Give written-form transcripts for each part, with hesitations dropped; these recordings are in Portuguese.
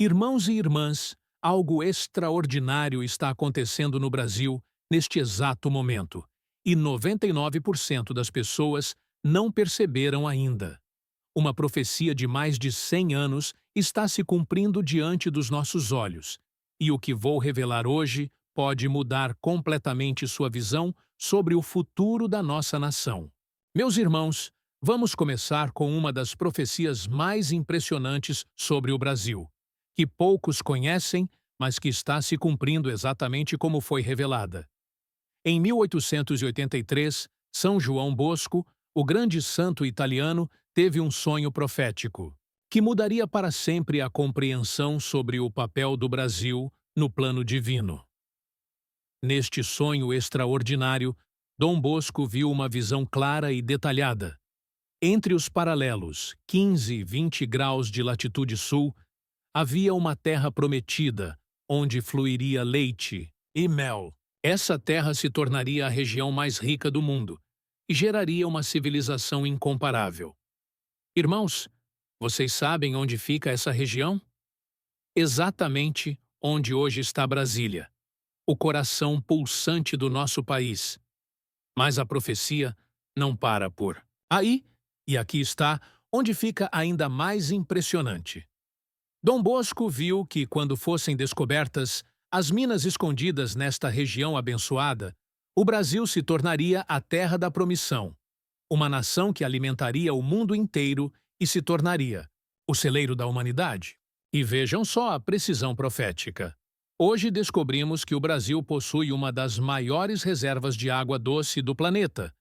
Irmãos e irmãs, algo extraordinário está acontecendo no Brasil neste exato momento, e 99% das pessoas não perceberam ainda. Uma profecia de mais de 100 anos está se cumprindo diante dos nossos olhos, e o que vou revelar hoje pode mudar completamente sua visão sobre o futuro da nossa nação. Meus irmãos, vamos começar com uma das profecias mais impressionantes sobre o Brasil, que poucos conhecem, mas que está se cumprindo exatamente como foi revelada. Em 1883, São João Bosco, o grande santo italiano, teve um sonho profético, que mudaria para sempre a compreensão sobre o papel do Brasil no plano divino. Neste sonho extraordinário, Dom Bosco viu uma visão clara e detalhada. Entre os paralelos 15 e 20 graus de latitude sul, havia uma terra prometida, onde fluiria leite e mel. Essa terra se tornaria a região mais rica do mundo e geraria uma civilização incomparável. Irmãos, vocês sabem onde fica essa região? Exatamente onde hoje está Brasília, o coração pulsante do nosso país. Mas a profecia não para por aí, e aqui está onde fica ainda mais impressionante. Dom Bosco viu que, quando fossem descobertas as minas escondidas nesta região abençoada, o Brasil se tornaria a terra da promissão, uma nação que alimentaria o mundo inteiro e se tornaria o celeiro da humanidade. E vejam só a precisão profética. Hoje descobrimos que o Brasil possui uma das maiores reservas de água doce do planeta,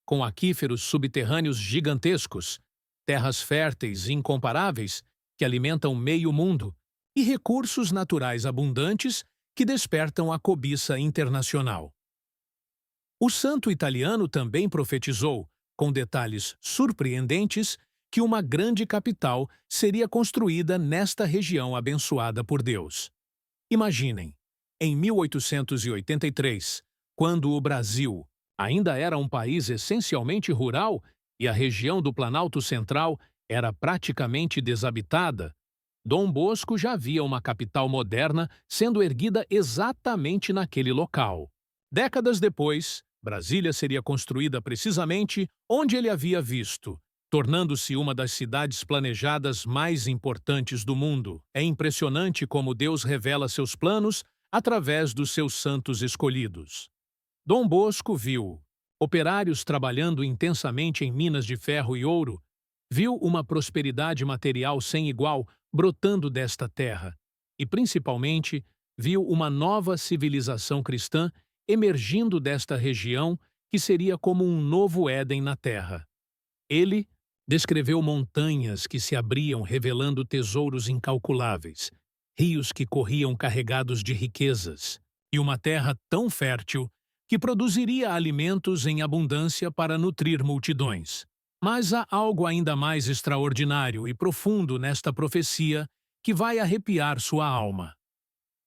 com aquíferos subterrâneos gigantescos, terras férteis incomparáveis que alimentam meio mundo e recursos naturais abundantes que despertam a cobiça internacional. O santo italiano também profetizou, com detalhes surpreendentes, que uma grande capital seria construída nesta região abençoada por Deus. Imaginem, em 1883, quando o Brasil ainda era um país essencialmente rural e a região do Planalto Central era praticamente desabitada, Dom Bosco já via uma capital moderna sendo erguida exatamente naquele local. Décadas depois, Brasília seria construída precisamente onde ele havia visto, tornando-se uma das cidades planejadas mais importantes do mundo. É impressionante como Deus revela seus planos através dos seus santos escolhidos. Dom Bosco viu operários trabalhando intensamente em minas de ferro e ouro, viu uma prosperidade material sem igual brotando desta terra e, principalmente, viu uma nova civilização cristã emergindo desta região que seria como um novo Éden na terra. Ele descreveu montanhas que se abriam revelando tesouros incalculáveis, rios que corriam carregados de riquezas e uma terra tão fértil que produziria alimentos em abundância para nutrir multidões. Mas há algo ainda mais extraordinário e profundo nesta profecia que vai arrepiar sua alma.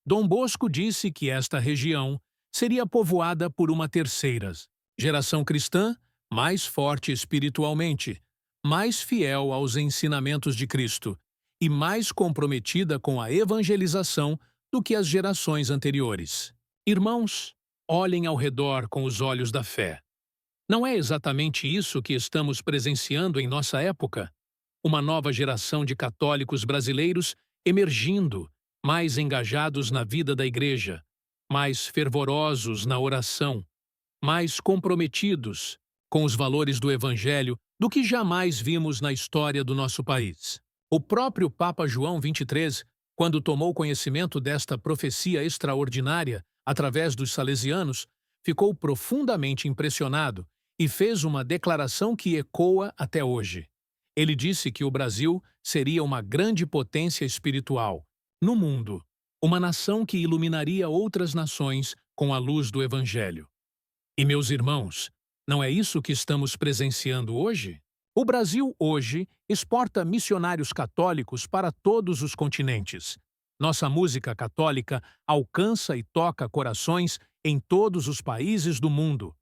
Dom Bosco disse que esta região seria povoada por uma terceira geração cristã, mais forte espiritualmente, mais fiel aos ensinamentos de Cristo e mais comprometida com a evangelização do que as gerações anteriores. Irmãos, olhem ao redor com os olhos da fé. Não é exatamente isso que estamos presenciando em nossa época? Uma nova geração de católicos brasileiros emergindo, mais engajados na vida da Igreja, mais fervorosos na oração, mais comprometidos com os valores do Evangelho do que jamais vimos na história do nosso país. O próprio Papa João XXIII, quando tomou conhecimento desta profecia extraordinária através dos salesianos, ficou profundamente impressionado e fez uma declaração que ecoa até hoje. Ele disse que o Brasil seria uma grande potência espiritual no mundo, uma nação que iluminaria outras nações com a luz do Evangelho. E, meus irmãos, não é isso que estamos presenciando hoje? O Brasil, hoje, exporta missionários católicos para todos os continentes. Nossa música católica alcança e toca corações em todos os países do mundo.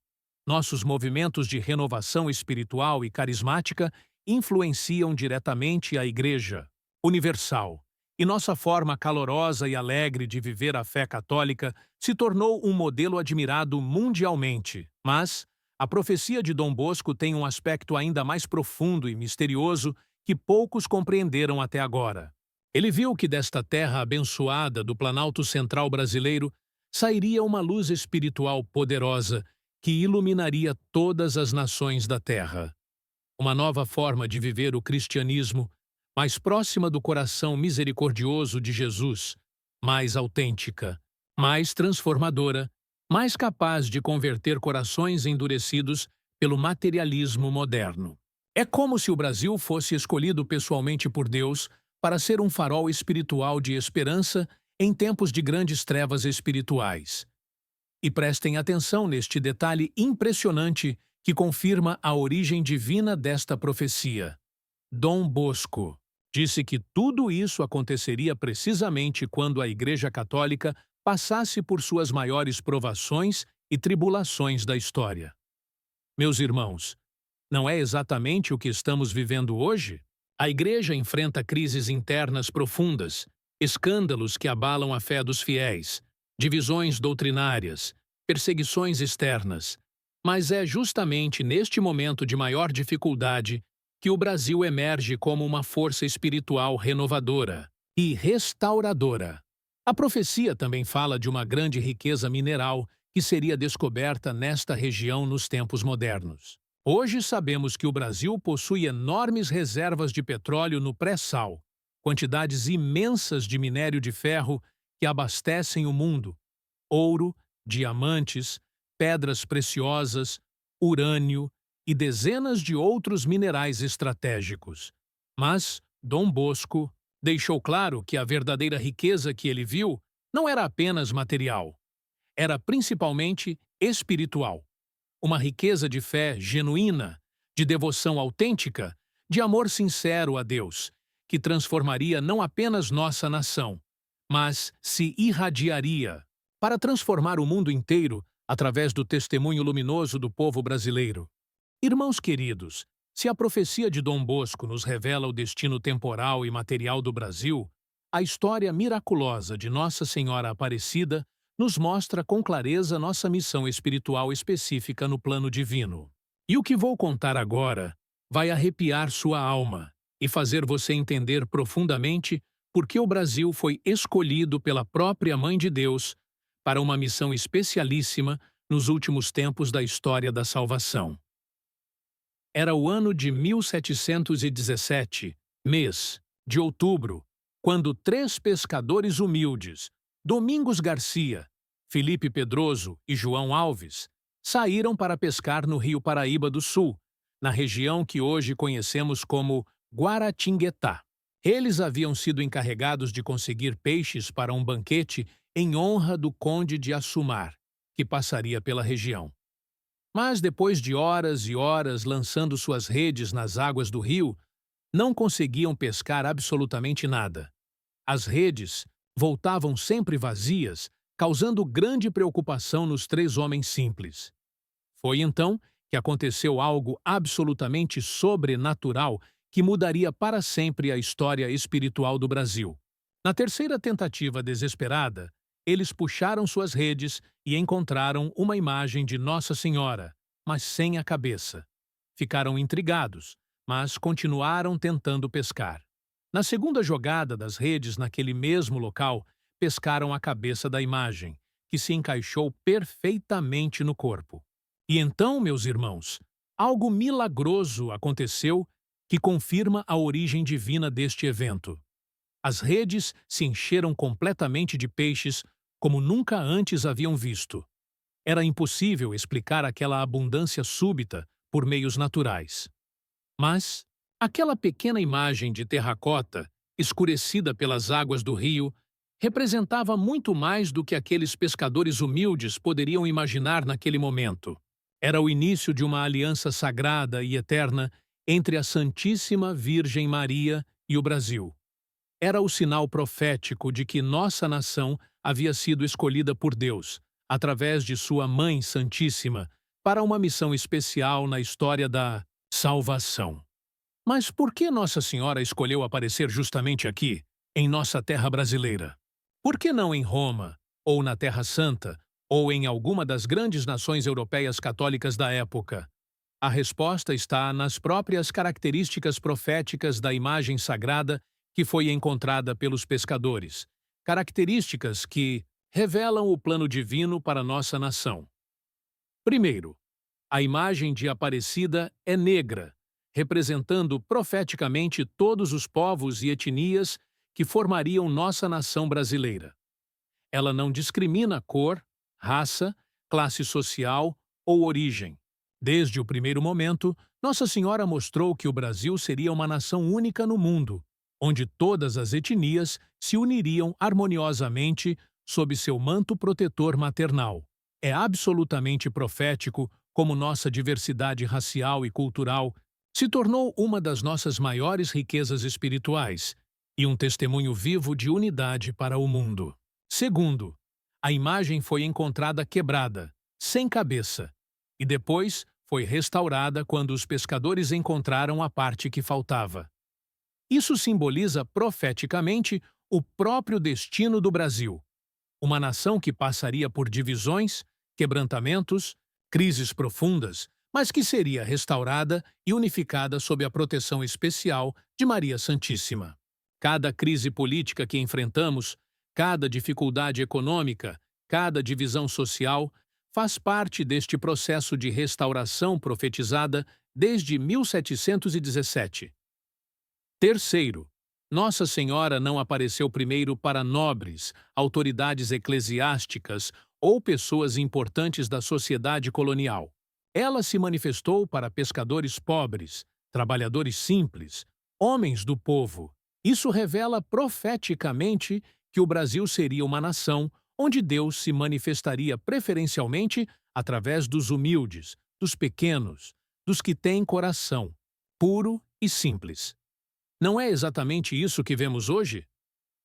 Nossos movimentos de renovação espiritual e carismática influenciam diretamente a Igreja universal e nossa forma calorosa e alegre de viver a fé católica se tornou um modelo admirado mundialmente. Mas a profecia de Dom Bosco tem um aspecto ainda mais profundo e misterioso que poucos compreenderam até agora. Ele viu que desta terra abençoada do Planalto Central brasileiro sairia uma luz espiritual poderosa que iluminaria todas as nações da terra. Uma nova forma de viver o cristianismo, mais próxima do coração misericordioso de Jesus, mais autêntica, mais transformadora, mais capaz de converter corações endurecidos pelo materialismo moderno. É como se o Brasil fosse escolhido pessoalmente por Deus para ser um farol espiritual de esperança em tempos de grandes trevas espirituais. E prestem atenção neste detalhe impressionante que confirma a origem divina desta profecia. Dom Bosco disse que tudo isso aconteceria precisamente quando a Igreja Católica passasse por suas maiores provações e tribulações da história. Meus irmãos, não é exatamente o que estamos vivendo hoje? A Igreja enfrenta crises internas profundas, escândalos que abalam a fé dos fiéis, divisões doutrinárias, perseguições externas. Mas é justamente neste momento de maior dificuldade que o Brasil emerge como uma força espiritual renovadora e restauradora. A profecia também fala de uma grande riqueza mineral que seria descoberta nesta região nos tempos modernos. Hoje sabemos que o Brasil possui enormes reservas de petróleo no pré-sal, quantidades imensas de minério de ferro que abastecem o mundo, ouro, diamantes, pedras preciosas, urânio e dezenas de outros minerais estratégicos. Mas Dom Bosco deixou claro que a verdadeira riqueza que ele viu não era apenas material, era principalmente espiritual. Uma riqueza de fé genuína, de devoção autêntica, de amor sincero a Deus, que transformaria não apenas nossa nação, mas se irradiaria para transformar o mundo inteiro através do testemunho luminoso do povo brasileiro. Irmãos queridos, se a profecia de Dom Bosco nos revela o destino temporal e material do Brasil, a história miraculosa de Nossa Senhora Aparecida nos mostra com clareza nossa missão espiritual específica no plano divino. E o que vou contar agora vai arrepiar sua alma e fazer você entender profundamente por que o Brasil foi escolhido pela própria Mãe de Deus para uma missão especialíssima nos últimos tempos da história da salvação. Era o ano de 1717, mês de outubro, quando 3 pescadores humildes, Domingos Garcia, Felipe Pedroso e João Alves, saíram para pescar no Rio Paraíba do Sul, na região que hoje conhecemos como Guaratinguetá. Eles haviam sido encarregados de conseguir peixes para um banquete em honra do Conde de Assumar, que passaria pela região. Mas depois de horas e horas lançando suas redes nas águas do rio, não conseguiam pescar absolutamente nada. As redes voltavam sempre vazias, causando grande preocupação nos 3 homens simples. Foi então que aconteceu algo absolutamente sobrenatural que mudaria para sempre a história espiritual do Brasil. Na terceira tentativa desesperada, eles puxaram suas redes e encontraram uma imagem de Nossa Senhora, mas sem a cabeça. Ficaram intrigados, mas continuaram tentando pescar. Na segunda jogada das redes naquele mesmo local, pescaram a cabeça da imagem, que se encaixou perfeitamente no corpo. E então, meus irmãos, algo milagroso aconteceu que confirma a origem divina deste evento. As redes se encheram completamente de peixes como nunca antes haviam visto. Era impossível explicar aquela abundância súbita por meios naturais. Mas aquela pequena imagem de terracota, escurecida pelas águas do rio, representava muito mais do que aqueles pescadores humildes poderiam imaginar naquele momento. Era o início de uma aliança sagrada e eterna entre a Santíssima Virgem Maria e o Brasil. Era o sinal profético de que nossa nação havia sido escolhida por Deus, através de sua Mãe Santíssima, para uma missão especial na história da salvação. Mas por que Nossa Senhora escolheu aparecer justamente aqui, em nossa terra brasileira? Por que não em Roma, ou na Terra Santa, ou em alguma das grandes nações europeias católicas da época? A resposta está nas próprias características proféticas da imagem sagrada que foi encontrada pelos pescadores, características que revelam o plano divino para nossa nação. Primeiro, a imagem de Aparecida é negra, representando profeticamente todos os povos e etnias que formariam nossa nação brasileira. Ela não discrimina cor, raça, classe social ou origem. Desde o primeiro momento, Nossa Senhora mostrou que o Brasil seria uma nação única no mundo, onde todas as etnias se uniriam harmoniosamente sob seu manto protetor maternal. É absolutamente profético como nossa diversidade racial e cultural se tornou uma das nossas maiores riquezas espirituais e um testemunho vivo de unidade para o mundo. Segundo, a imagem foi encontrada quebrada, sem cabeça, e depois foi restaurada quando os pescadores encontraram a parte que faltava. Isso simboliza profeticamente o próprio destino do Brasil, uma nação que passaria por divisões, quebrantamentos, crises profundas, mas que seria restaurada e unificada sob a proteção especial de Maria Santíssima. Cada crise política que enfrentamos, cada dificuldade econômica, cada divisão social, faz parte deste processo de restauração profetizada desde 1717. Terceiro, Nossa Senhora não apareceu primeiro para nobres, autoridades eclesiásticas ou pessoas importantes da sociedade colonial. Ela se manifestou para pescadores pobres, trabalhadores simples, homens do povo. Isso revela profeticamente que o Brasil seria uma nação onde Deus se manifestaria preferencialmente através dos humildes, dos pequenos, dos que têm coração puro e simples. Não é exatamente isso que vemos hoje?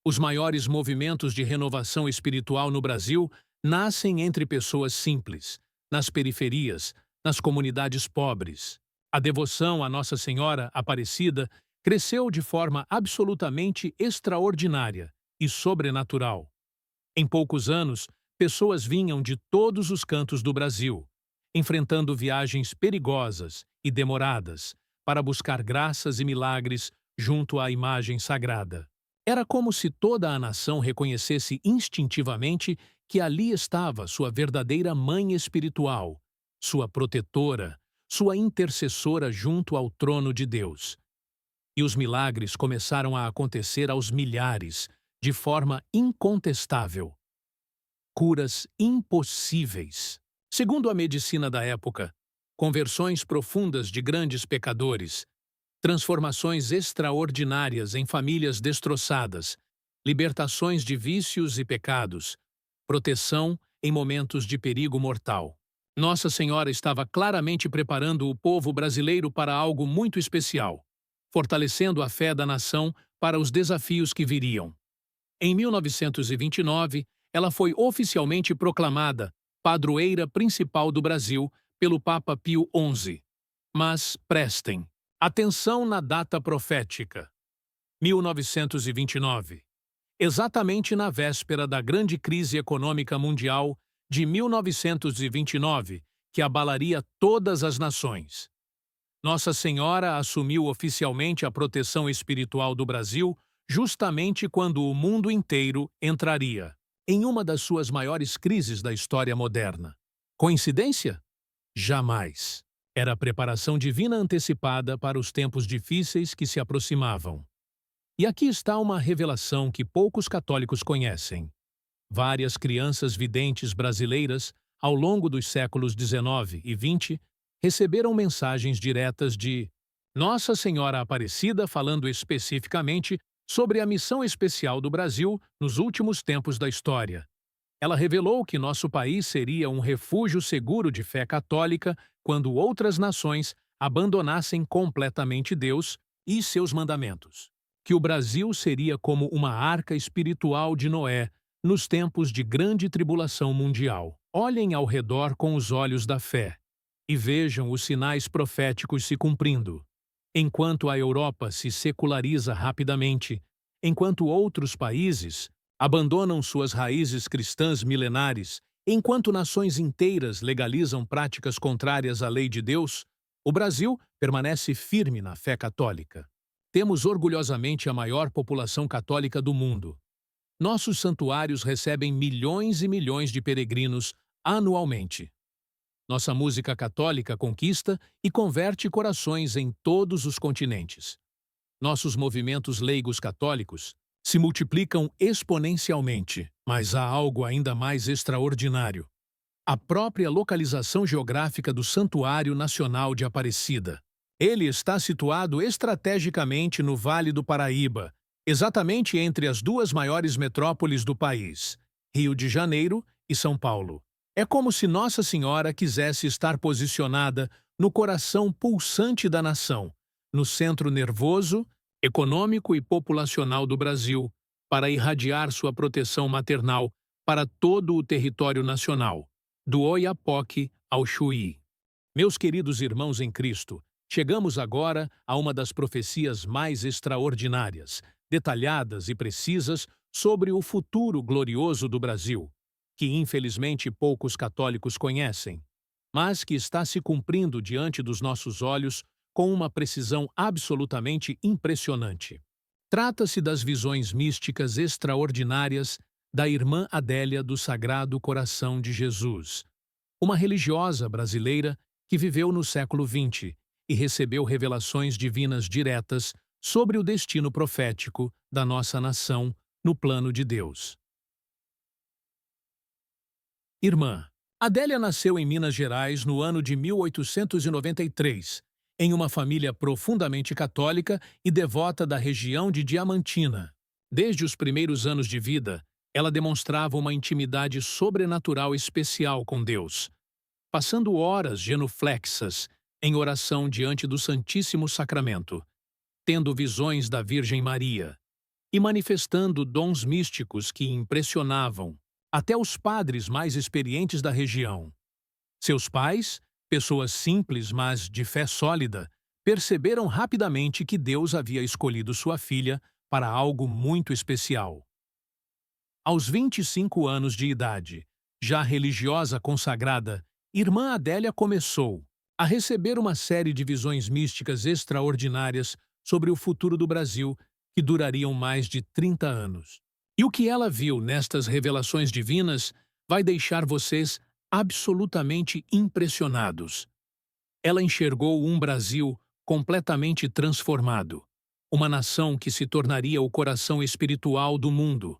Os maiores movimentos de renovação espiritual no Brasil nascem entre pessoas simples, nas periferias, nas comunidades pobres. A devoção à Nossa Senhora Aparecida cresceu de forma absolutamente extraordinária e sobrenatural. Em poucos anos, pessoas vinham de todos os cantos do Brasil, enfrentando viagens perigosas e demoradas para buscar graças e milagres junto à imagem sagrada. Era como se toda a nação reconhecesse instintivamente que ali estava sua verdadeira mãe espiritual, sua protetora, sua intercessora junto ao trono de Deus. E os milagres começaram a acontecer aos milhares, de forma incontestável. Curas impossíveis. Segundo a medicina da época, conversões profundas de grandes pecadores, transformações extraordinárias em famílias destroçadas, libertações de vícios e pecados, proteção em momentos de perigo mortal. Nossa Senhora estava claramente preparando o povo brasileiro para algo muito especial, fortalecendo a fé da nação para os desafios que viriam. Em 1929, ela foi oficialmente proclamada padroeira principal do Brasil pelo Papa Pio XI. Mas prestem atenção na data profética. 1929. Exatamente na véspera da grande crise econômica mundial de 1929, que abalaria todas as nações. Nossa Senhora assumiu oficialmente a proteção espiritual do Brasil justamente quando o mundo inteiro entraria em uma das suas maiores crises da história moderna. Coincidência? Jamais. Era a preparação divina antecipada para os tempos difíceis que se aproximavam. E aqui está uma revelação que poucos católicos conhecem. Várias crianças videntes brasileiras, ao longo dos séculos XIX e XX, receberam mensagens diretas de Nossa Senhora Aparecida falando especificamente sobre a missão especial do Brasil nos últimos tempos da história. Ela revelou que nosso país seria um refúgio seguro de fé católica quando outras nações abandonassem completamente Deus e seus mandamentos. Que o Brasil seria como uma arca espiritual de Noé nos tempos de grande tribulação mundial. Olhem ao redor com os olhos da fé e vejam os sinais proféticos se cumprindo. Enquanto a Europa se seculariza rapidamente, Enquanto outros países abandonam suas raízes cristãs milenares, enquanto nações inteiras legalizam práticas contrárias à lei de Deus, o Brasil permanece firme na fé católica. Temos orgulhosamente a maior população católica do mundo. Nossos santuários recebem milhões e milhões de peregrinos anualmente. Nossa música católica conquista e converte corações em todos os continentes. Nossos movimentos leigos católicos se multiplicam exponencialmente, mas há algo ainda mais extraordinário: a própria localização geográfica do Santuário Nacional de Aparecida. Ele está situado estrategicamente no Vale do Paraíba, exatamente entre as duas maiores metrópoles do país, Rio de Janeiro e São Paulo. É como se Nossa Senhora quisesse estar posicionada no coração pulsante da nação, no centro nervoso, econômico e populacional do Brasil, para irradiar sua proteção maternal para todo o território nacional, do Oiapoque ao Chuí. Meus queridos irmãos em Cristo, chegamos agora a uma das profecias mais extraordinárias, detalhadas e precisas sobre o futuro glorioso do Brasil, que infelizmente poucos católicos conhecem, mas que está se cumprindo diante dos nossos olhos com uma precisão absolutamente impressionante. Trata-se das visões místicas extraordinárias da irmã Adélia do Sagrado Coração de Jesus, uma religiosa brasileira que viveu no século XX e recebeu revelações divinas diretas sobre o destino profético da nossa nação no plano de Deus. Irmã Adélia nasceu em Minas Gerais no ano de 1893, em uma família profundamente católica e devota da região de Diamantina. Desde os primeiros anos de vida, ela demonstrava uma intimidade sobrenatural especial com Deus, passando horas genuflexas em oração diante do Santíssimo Sacramento, tendo visões da Virgem Maria e manifestando dons místicos que impressionavam até os padres mais experientes da região. Seus pais, pessoas simples mas de fé sólida, perceberam rapidamente que Deus havia escolhido sua filha para algo muito especial. Aos 25 anos de idade, já religiosa consagrada, irmã Adélia começou a receber uma série de visões místicas extraordinárias sobre o futuro do Brasil que durariam mais de 30 anos. E o que ela viu nestas revelações divinas vai deixar vocês absolutamente impressionados. Ela enxergou um Brasil completamente transformado, uma nação que se tornaria o coração espiritual do mundo,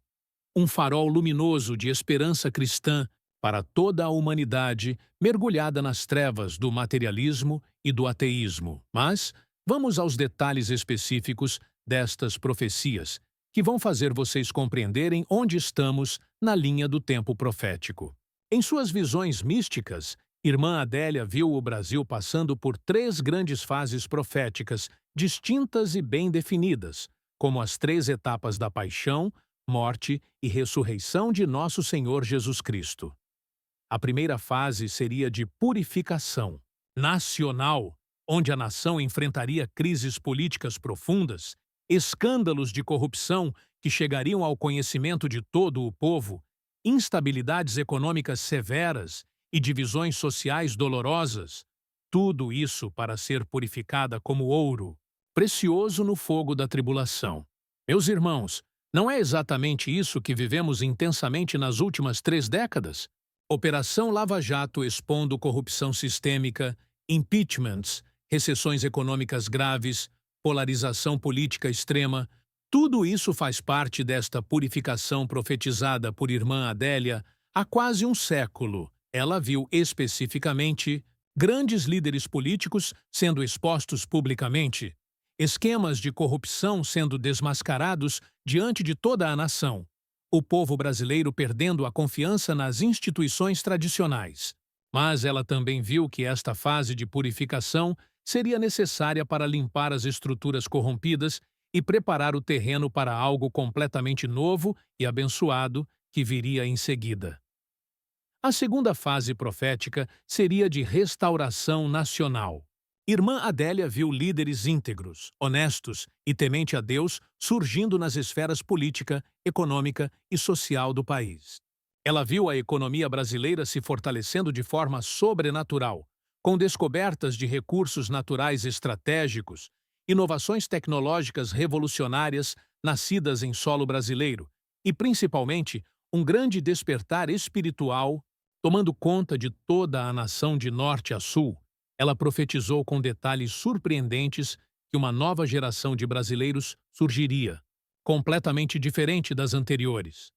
um farol luminoso de esperança cristã para toda a humanidade mergulhada nas trevas do materialismo e do ateísmo. Mas vamos aos detalhes específicos destas profecias, que vão fazer vocês compreenderem onde estamos na linha do tempo profético. Em suas visões místicas, irmã Adélia viu o Brasil passando por 3 grandes fases proféticas, distintas e bem definidas, como as 3 etapas da paixão, morte e ressurreição de nosso Senhor Jesus Cristo. A primeira fase seria de purificação nacional, onde a nação enfrentaria crises políticas profundas, escândalos de corrupção que chegariam ao conhecimento de todo o povo, instabilidades econômicas severas e divisões sociais dolorosas, tudo isso para ser purificada como ouro, precioso no fogo da tribulação. Meus irmãos, não é exatamente isso que vivemos intensamente nas últimas 3 décadas? Operação Lava Jato expondo corrupção sistêmica, impeachments, recessões econômicas graves, polarização política extrema, tudo isso faz parte desta purificação profetizada por irmã Adélia há quase um século. Ela viu especificamente grandes líderes políticos sendo expostos publicamente, esquemas de corrupção sendo desmascarados diante de toda a nação, o povo brasileiro perdendo a confiança nas instituições tradicionais. Mas ela também viu que esta fase de purificação seria necessária para limpar as estruturas corrompidas e preparar o terreno para algo completamente novo e abençoado que viria em seguida. A segunda fase profética seria de restauração nacional. Irmã Adélia viu líderes íntegros, honestos e temente a Deus surgindo nas esferas política, econômica e social do país. Ela viu a economia brasileira se fortalecendo de forma sobrenatural, com descobertas de recursos naturais estratégicos, inovações tecnológicas revolucionárias nascidas em solo brasileiro e, principalmente, um grande despertar espiritual tomando conta de toda a nação de norte a sul. Ela profetizou com detalhes surpreendentes que uma nova geração de brasileiros surgiria, completamente diferente das anteriores,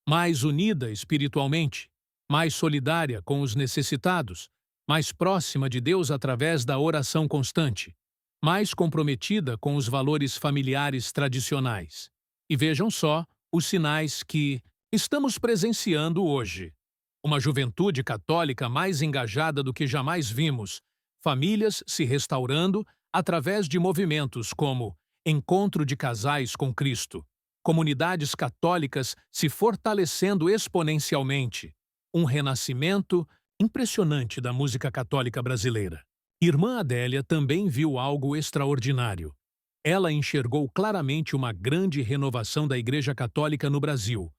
mais unida espiritualmente, mais solidária com os necessitados, mais próxima de Deus através da oração constante, mais comprometida com os valores familiares tradicionais. E vejam só os sinais que estamos presenciando hoje. Uma juventude católica mais engajada do que jamais vimos, famílias se restaurando através de movimentos como Encontro de Casais com Cristo, comunidades católicas se fortalecendo exponencialmente, um renascimento impressionante da música católica brasileira. Irmã Adélia também viu algo extraordinário. Ela enxergou claramente uma grande renovação da Igreja Católica no Brasil,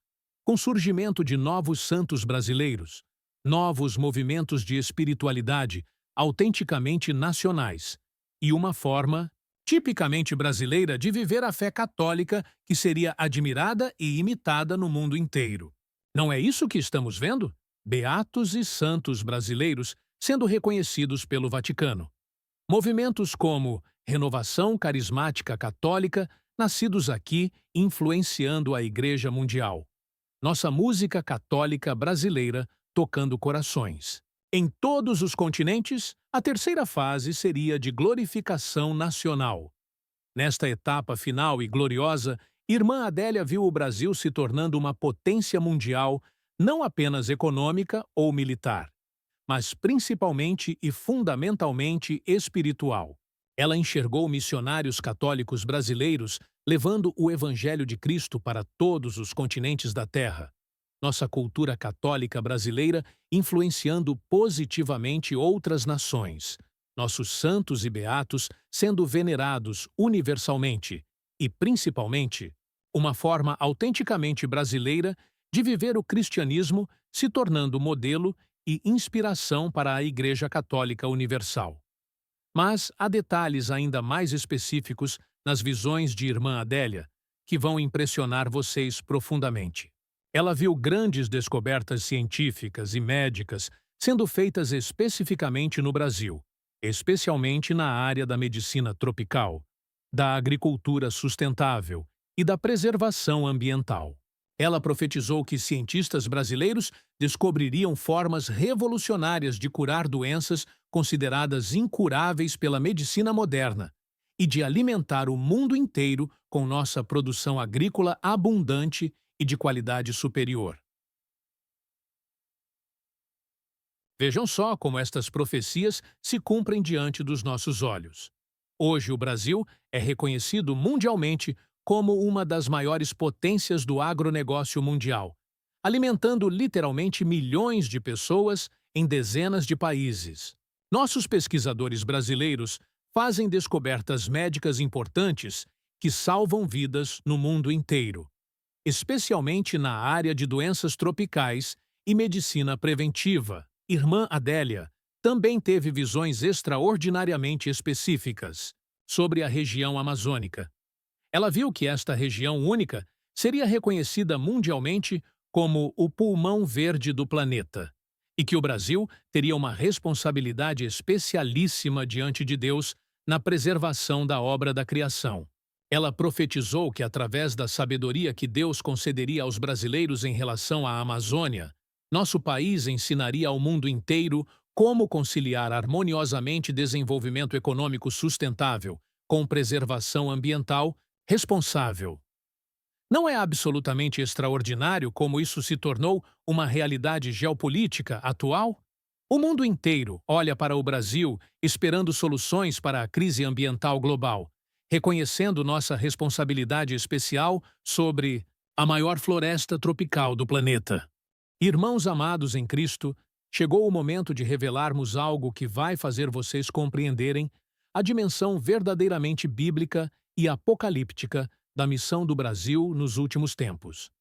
com surgimento de novos santos brasileiros, novos movimentos de espiritualidade autenticamente nacionais e uma forma tipicamente brasileira de viver a fé católica que seria admirada e imitada no mundo inteiro. Não é isso que estamos vendo? Beatos e santos brasileiros sendo reconhecidos pelo Vaticano. Movimentos como Renovação Carismática Católica, nascidos aqui, influenciando a Igreja Mundial. Nossa música católica brasileira tocando corações. Em todos os continentes, a terceira fase seria de glorificação nacional. Nesta etapa final e gloriosa, Irmã Adélia viu o Brasil se tornando uma potência mundial, não apenas econômica ou militar, mas principalmente e fundamentalmente espiritual. Ela enxergou missionários católicos brasileiros levando o Evangelho de Cristo para todos os continentes da Terra. Nossa cultura católica brasileira influenciando positivamente outras nações. Nossos santos e beatos sendo venerados universalmente e, principalmente, uma forma autenticamente brasileira de viver o cristianismo se tornando modelo e inspiração para a Igreja Católica Universal. Mas há detalhes ainda mais específicos nas visões de Irmã Adélia que vão impressionar vocês profundamente. Ela viu grandes descobertas científicas e médicas sendo feitas especificamente no Brasil, especialmente na área da medicina tropical, da agricultura sustentável e da preservação ambiental. Ela profetizou que cientistas brasileiros descobririam formas revolucionárias de curar doenças consideradas incuráveis pela medicina moderna e de alimentar o mundo inteiro com nossa produção agrícola abundante e de qualidade superior. Vejam só como estas profecias se cumprem diante dos nossos olhos. Hoje o Brasil é reconhecido mundialmente como uma das maiores potências do agronegócio mundial, alimentando literalmente milhões de pessoas em dezenas de países. Nossos pesquisadores brasileiros fazem descobertas médicas importantes que salvam vidas no mundo inteiro, especialmente na área de doenças tropicais e medicina preventiva. Irmã Adélia também teve visões extraordinariamente específicas sobre a região amazônica. Ela viu que esta região única seria reconhecida mundialmente como o pulmão verde do planeta e que o Brasil teria uma responsabilidade especialíssima diante de Deus na preservação da obra da criação. Ela profetizou que, através da sabedoria que Deus concederia aos brasileiros em relação à Amazônia, nosso país ensinaria ao mundo inteiro como conciliar harmoniosamente desenvolvimento econômico sustentável com preservação ambiental responsável. Não é absolutamente extraordinário como isso se tornou uma realidade geopolítica atual? O mundo inteiro olha para o Brasil esperando soluções para a crise ambiental global, reconhecendo nossa responsabilidade especial sobre a maior floresta tropical do planeta. Irmãos amados em Cristo, chegou o momento de revelarmos algo que vai fazer vocês compreenderem a dimensão verdadeiramente bíblica e apocalíptica da missão do Brasil nos últimos tempos.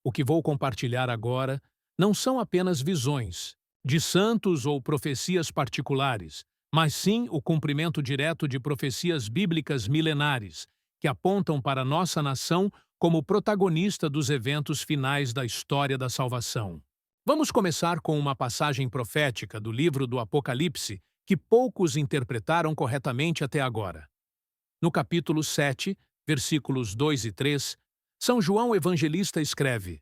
O que vou compartilhar agora não são apenas visões de santos ou profecias particulares, mas sim o cumprimento direto de profecias bíblicas milenares que apontam para nossa nação como protagonista dos eventos finais da história da salvação. Vamos começar com uma passagem profética do livro do Apocalipse que poucos interpretaram corretamente até agora. No capítulo 7, versículos 2 e 3, São João Evangelista escreve: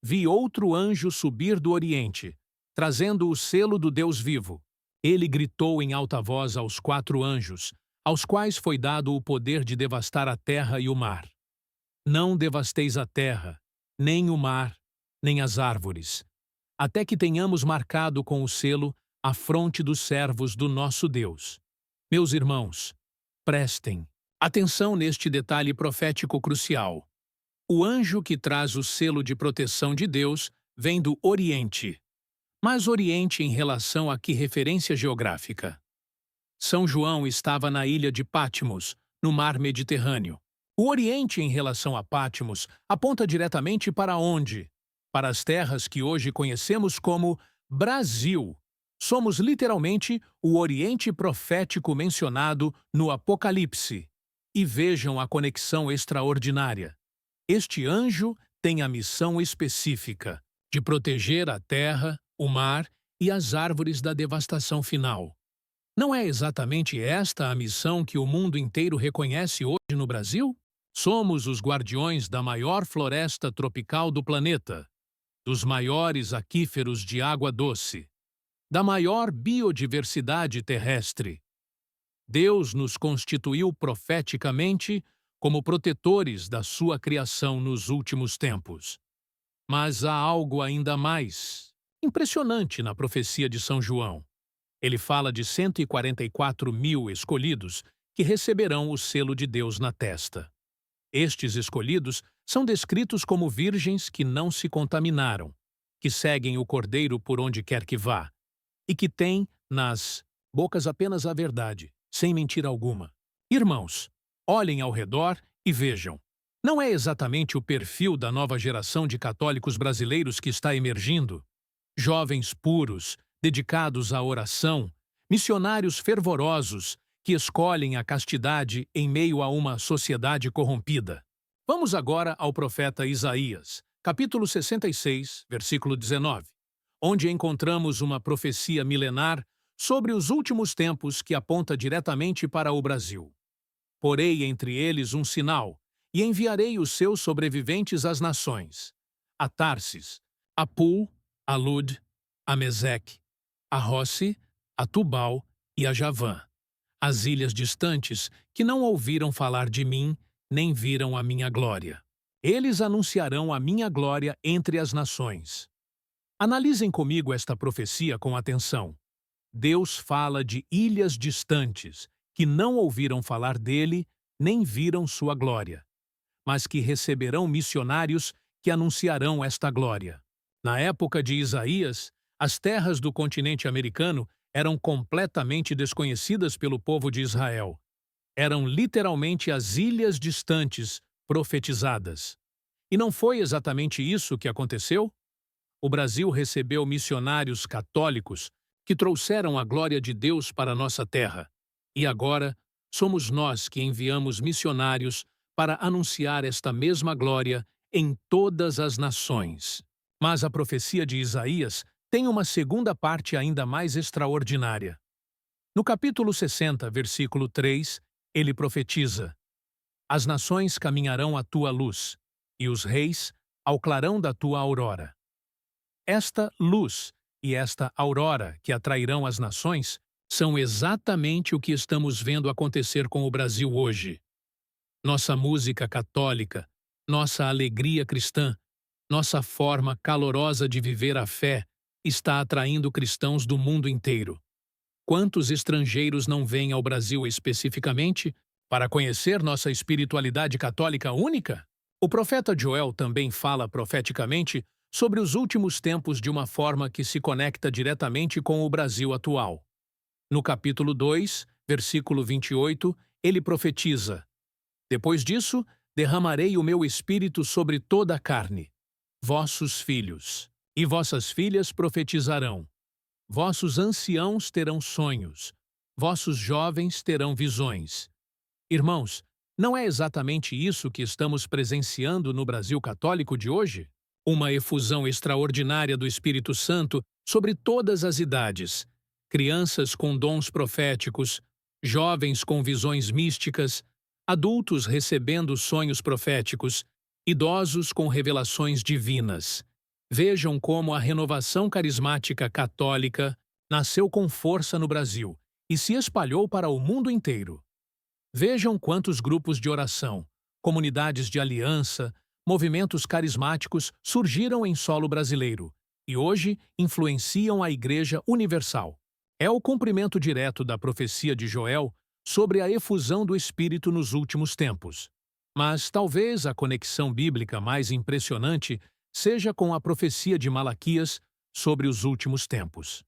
Vi outro anjo subir do Oriente, trazendo o selo do Deus vivo. Ele gritou em alta voz aos 4 anjos, aos quais foi dado o poder de devastar a terra e o mar. Não devasteis a terra, nem o mar, nem as árvores, até que tenhamos marcado com o selo a fronte dos servos do nosso Deus. Meus irmãos, prestem atenção neste detalhe profético crucial. O anjo que traz o selo de proteção de Deus vem do Oriente. Mas Oriente em relação a que referência geográfica? São João estava na ilha de Patmos, no mar Mediterrâneo. O Oriente em relação a Patmos aponta diretamente para onde? Para as terras que hoje conhecemos como Brasil. Somos literalmente o Oriente profético mencionado no Apocalipse. E vejam a conexão extraordinária. Este anjo tem a missão específica de proteger a terra, o mar e as árvores da devastação final. Não é exatamente esta a missão que o mundo inteiro reconhece hoje no Brasil? Somos os guardiões da maior floresta tropical do planeta, dos maiores aquíferos de água doce, da maior biodiversidade terrestre. Deus nos constituiu profeticamente como protetores da sua criação nos últimos tempos. Mas há algo ainda mais impressionante na profecia de São João. Ele fala de 144 mil escolhidos que receberão o selo de Deus na testa. Estes escolhidos são descritos como virgens que não se contaminaram, que seguem o Cordeiro por onde quer que vá, e que têm nas bocas apenas a verdade, sem mentira alguma. Irmãos, olhem ao redor e vejam. Não é exatamente o perfil da nova geração de católicos brasileiros que está emergindo? Jovens puros, dedicados à oração, missionários fervorosos que escolhem a castidade em meio a uma sociedade corrompida. Vamos agora ao profeta Isaías, capítulo 66, versículo 19, onde encontramos uma profecia milenar sobre os últimos tempos que aponta diretamente para o Brasil. Porei entre eles um sinal, e enviarei os seus sobreviventes às nações: a Tarsis, a Pul, a Lud, a Meseque, a Rossi, a Tubal e a Javã, as ilhas distantes que não ouviram falar de mim, nem viram a minha glória. Eles anunciarão a minha glória entre as nações. Analisem comigo esta profecia com atenção. Deus fala de ilhas distantes que não ouviram falar dele, nem viram sua glória, mas que receberão missionários que anunciarão esta glória. Na época de Isaías, as terras do continente americano eram completamente desconhecidas pelo povo de Israel. Eram literalmente as ilhas distantes profetizadas. E não foi exatamente isso que aconteceu? O Brasil recebeu missionários católicos que trouxeram a glória de Deus para nossa terra. E agora, somos nós que enviamos missionários para anunciar esta mesma glória em todas as nações. Mas a profecia de Isaías tem uma segunda parte ainda mais extraordinária. No capítulo 60, versículo 3, ele profetiza: As nações caminharão à tua luz, e os reis ao clarão da tua aurora. Esta luz e esta aurora que atrairão as nações são exatamente o que estamos vendo acontecer com o Brasil hoje. Nossa música católica, nossa alegria cristã, nossa forma calorosa de viver a fé está atraindo cristãos do mundo inteiro. Quantos estrangeiros não vêm ao Brasil especificamente para conhecer nossa espiritualidade católica única? O profeta Joel também fala profeticamente sobre os últimos tempos de uma forma que se conecta diretamente com o Brasil atual. No capítulo 2, versículo 28, ele profetiza: Depois disso, derramarei o meu espírito sobre toda a carne. Vossos filhos e vossas filhas profetizarão. Vossos anciãos terão sonhos. Vossos jovens terão visões. Irmãos, não é exatamente isso que estamos presenciando no Brasil católico de hoje? Uma efusão extraordinária do Espírito Santo sobre todas as idades. Crianças com dons proféticos, jovens com visões místicas, adultos recebendo sonhos proféticos, idosos com revelações divinas. Vejam como a renovação carismática católica nasceu com força no Brasil e se espalhou para o mundo inteiro. Vejam quantos grupos de oração, comunidades de aliança, movimentos carismáticos surgiram em solo brasileiro e hoje influenciam a Igreja Universal. É o cumprimento direto da profecia de Joel sobre a efusão do Espírito nos últimos tempos. Mas talvez a conexão bíblica mais impressionante seja com a profecia de Malaquias sobre os últimos tempos.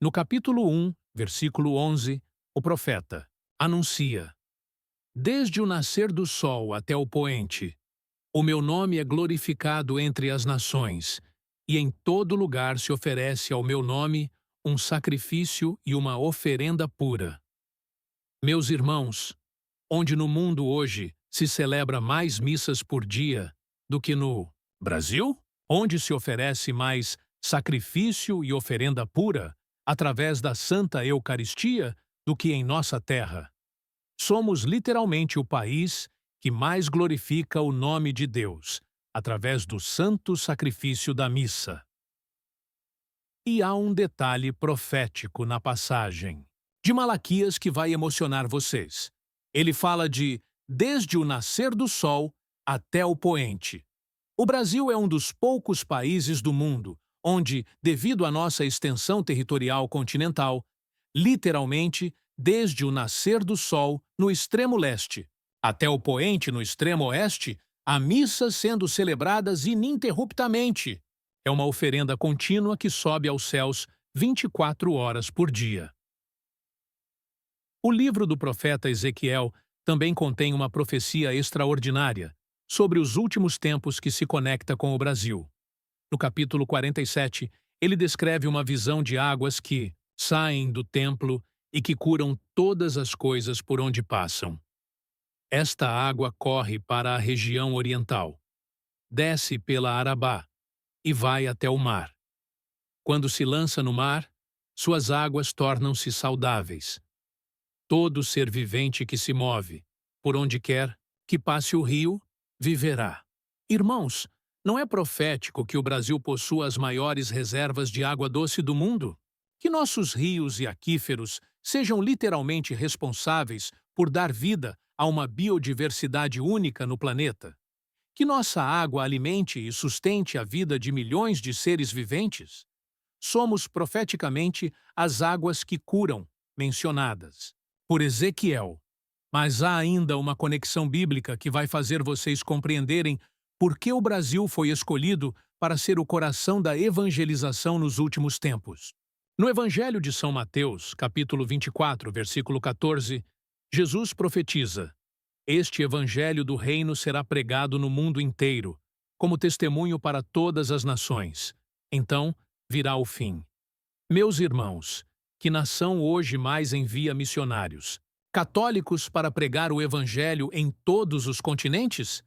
No capítulo 1, versículo 11, o profeta anuncia: Desde o nascer do sol até o poente, o meu nome é glorificado entre as nações, e em todo lugar se oferece ao meu nome um sacrifício e uma oferenda pura. Meus irmãos, onde no mundo hoje se celebra mais missas por dia do que no Brasil, onde se oferece mais sacrifício e oferenda pura através da Santa Eucaristia do que em nossa terra. Somos literalmente o país que mais glorifica o nome de Deus, através do santo sacrifício da missa. E há um detalhe profético na passagem de Malaquias que vai emocionar vocês. Ele fala de desde o nascer do sol até o poente. O Brasil é um dos poucos países do mundo onde, devido à nossa extensão territorial continental, literalmente, desde o nascer do sol no extremo leste até o poente no extremo oeste, há missas sendo celebradas ininterruptamente. É uma oferenda contínua que sobe aos céus 24 horas por dia. O livro do profeta Ezequiel também contém uma profecia extraordinária sobre os últimos tempos que se conecta com o Brasil. No capítulo 47, ele descreve uma visão de águas que saem do templo e que curam todas as coisas por onde passam. Esta água corre para a região oriental, desce pela Arabá e vai até o mar. Quando se lança no mar, suas águas tornam-se saudáveis. Todo ser vivente que se move, por onde quer que passe o rio, viverá. Irmãos, não é profético que o Brasil possua as maiores reservas de água doce do mundo? Que nossos rios e aquíferos sejam literalmente responsáveis por dar vida a uma biodiversidade única no planeta? Que nossa água alimente e sustente a vida de milhões de seres viventes? Somos profeticamente as águas que curam, mencionadas por Ezequiel. Mas há ainda uma conexão bíblica que vai fazer vocês compreenderem por que o Brasil foi escolhido para ser o coração da evangelização nos últimos tempos. No Evangelho de São Mateus, capítulo 24, versículo 14, Jesus profetiza: Este evangelho do reino será pregado no mundo inteiro, como testemunho para todas as nações. Então virá o fim. Meus irmãos, que nação hoje mais envia missionários? Católicos para pregar o evangelho em todos os continentes?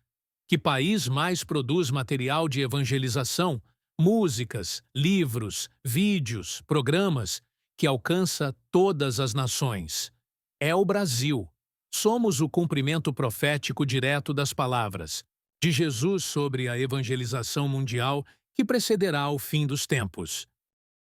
Que país mais produz material de evangelização, músicas, livros, vídeos, programas, que alcança todas as nações? É o Brasil. Somos o cumprimento profético direto das palavras de Jesus sobre a evangelização mundial que precederá o fim dos tempos.